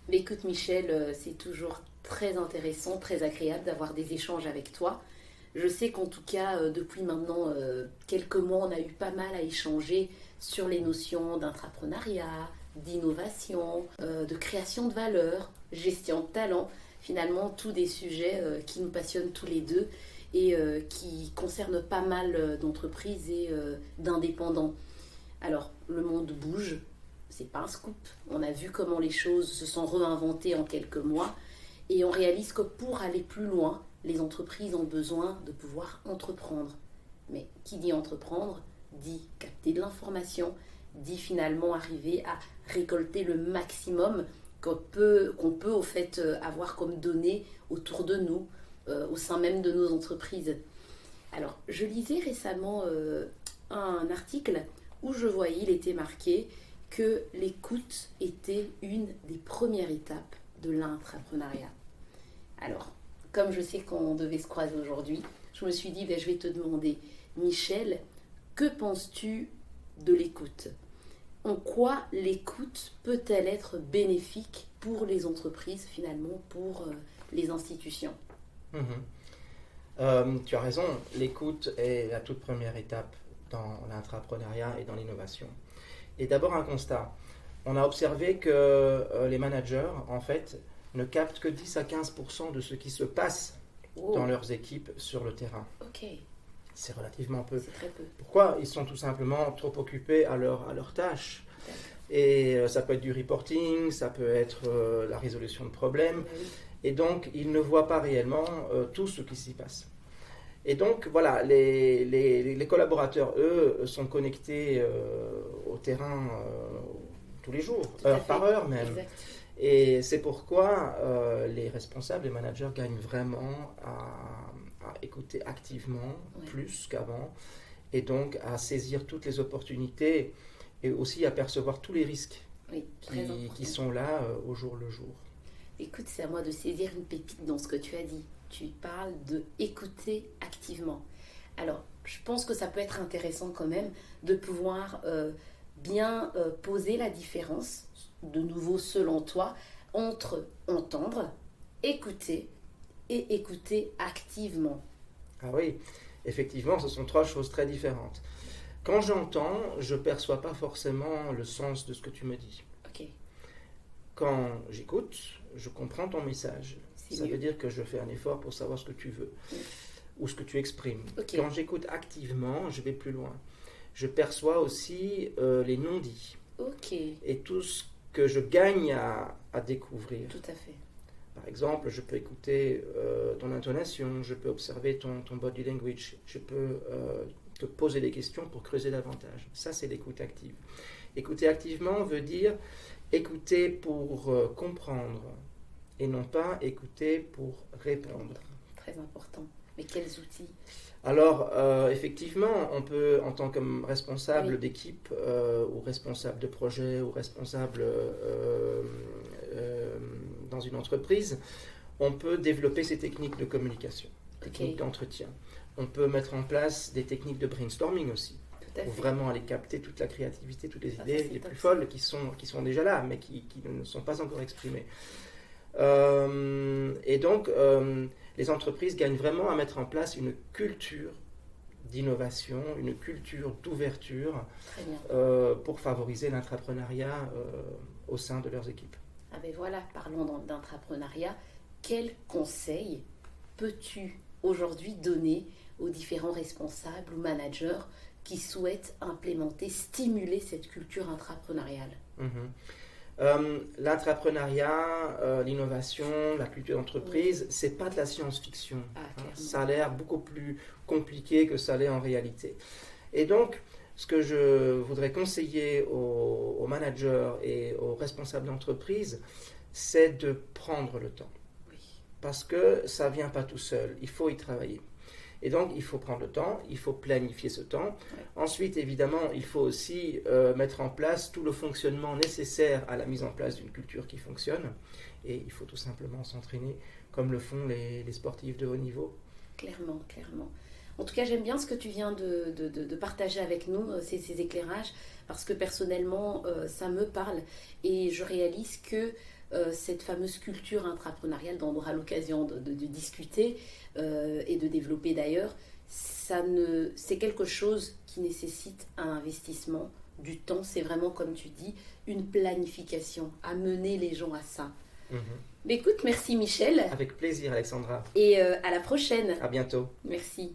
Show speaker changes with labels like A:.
A: Mais écoute Michel, c'est toujours très intéressant, très agréable d'avoir des échanges avec toi. Je sais qu'en tout cas, depuis maintenant quelques mois, on a eu pas mal à échanger sur les notions d'intrapreneuriat, d'innovation, de création de valeur, gestion de talent. Finalement, tous des sujets qui nous passionnent tous les deux et qui concernent pas mal d'entreprises et d'indépendants. Alors, le monde bouge, c'est pas un scoop. On a vu comment les choses se sont réinventées en quelques mois et on réalise que pour aller plus loin, les entreprises ont besoin de pouvoir entreprendre. Mais qui dit entreprendre dit capter de l'information, dit finalement arriver à récolter le maximum qu'on peut au fait avoir comme données autour de nous, au sein même de nos entreprises. Alors, je lisais récemment un article où je voyais, il était marqué que l'écoute était une des premières étapes de l'intrapreneuriat. Alors, comme je sais qu'on devait se croiser aujourd'hui, je me suis dit, je vais te demander, Michel, que penses-tu de l'écoute? En quoi l'écoute peut-elle être bénéfique pour les entreprises, finalement, pour les institutions?
B: Mhm. Tu as raison, l'écoute est la toute première étape dans l'intrapreneuriat et dans l'innovation. Et d'abord un constat. On a observé que les managers, en fait, ne captent que 10 à 15% de ce qui se passe dans
A: Oh,
B: leurs équipes sur le terrain.
A: ok,
B: C'est relativement peu.
A: c'est très peu.
B: Pourquoi? Ils sont tout simplement trop occupés à leur tâche.
A: D'accord.
B: Et ça peut être du reporting, ça peut être la résolution de problèmes.
A: Ah oui.
B: Et donc, ils ne voient pas réellement tout ce qui s'y passe. Et donc, voilà, les collaborateurs, eux, sont connectés au terrain tous les jours,
A: Tout à
B: heure
A: fait.
B: par heure même.
A: Exact.
B: Et c'est pourquoi les responsables, les managers gagnent vraiment à écouter activement,
A: Ouais.
B: plus qu'avant, et donc à saisir toutes les opportunités et aussi à percevoir tous les risques
A: Oui, très important.
B: qui sont là au jour le jour.
A: Écoute, c'est à moi de saisir une pépite dans ce que tu as dit. Tu parles de écouter activement. Alors, je pense que ça peut être intéressant quand même de pouvoir bien poser la différence, de nouveau selon toi, entre entendre, écouter et écouter activement.
B: Ah oui, effectivement, ce sont trois choses très différentes. Quand j'entends, je ne perçois pas forcément le sens de ce que tu me dis.
A: Ok,
B: Quand j'écoute, je comprends ton message.
A: c'est
B: Ça veut
A: mieux.
B: dire que je fais un effort pour savoir ce que tu veux
A: Mm.
B: ou ce que tu exprimes.
A: Ok,
B: Quand j'écoute activement, je vais plus loin. Je perçois aussi les non-dits
A: ok,
B: et tout ce que je gagne à découvrir.
A: tout à fait.
B: Par exemple, je peux écouter ton intonation, je peux observer ton body language, je peux te poser des questions pour creuser davantage. Ça, c'est l'écoute active. Écouter activement veut dire écouter pour comprendre et non pas écouter pour répondre.
A: Très important. Mais quels outils?
B: Alors, effectivement, on peut, en tant que responsable
A: Oui,
B: d'équipe ou responsable de projet ou responsable euh, dans une entreprise, on peut développer ces techniques de communication, techniques
A: ok,
B: d'entretien. On peut mettre en place des techniques de brainstorming aussi,
A: tout à
B: pour
A: fait.
B: vraiment aller capter toute la créativité, toutes les
A: Ah, ça,
B: idées
A: c'est
B: les
A: top,
B: plus
A: ça.
B: folles qui sont déjà là, mais qui ne sont pas encore exprimées. Et donc, les entreprises gagnent vraiment à mettre en place une culture d'innovation, une culture d'ouverture
A: Très bien.
B: pour favoriser l'intrapreneuriat au sein de leurs équipes.
A: Ah ben voilà, parlons d'entrepreneuriat. Quels conseils peux-tu aujourd'hui donner aux différents responsables ou managers qui souhaitent implémenter, stimuler cette culture intrapreneuriale?
B: Mhm. L'intrapreneuriat, l'innovation, la culture
A: Oui.
B: d'entreprise, c'est pas de la science-fiction.
A: Ah, clairement.
B: Ça a l'air beaucoup plus compliqué que ça l'est en réalité. Et donc, ce que je voudrais conseiller aux managers et aux responsables d'entreprise, c'est de prendre le temps.
A: Oui.
B: Parce que ça ne vient pas tout seul, il faut y travailler. Et donc, il faut prendre le temps, il faut planifier ce temps.
A: Ouais.
B: Ensuite, évidemment, il faut aussi mettre en place tout le fonctionnement nécessaire à la mise en place d'une culture qui fonctionne. Et il faut tout simplement s'entraîner comme le font les sportifs de haut niveau.
A: Clairement, clairement. En tout cas, j'aime bien ce que tu viens de partager avec nous, ces éclairages, parce que personnellement, ça me parle et je réalise que cette fameuse culture intrapreneuriale dont on aura l'occasion de discuter et de développer d'ailleurs, c'est quelque chose qui nécessite un investissement, du temps. C'est vraiment, comme tu dis, une planification, amener les gens à ça. Mais écoute, merci Michel.
B: Avec plaisir, Alexandra.
A: Et à la prochaine.
B: À bientôt.
A: Merci.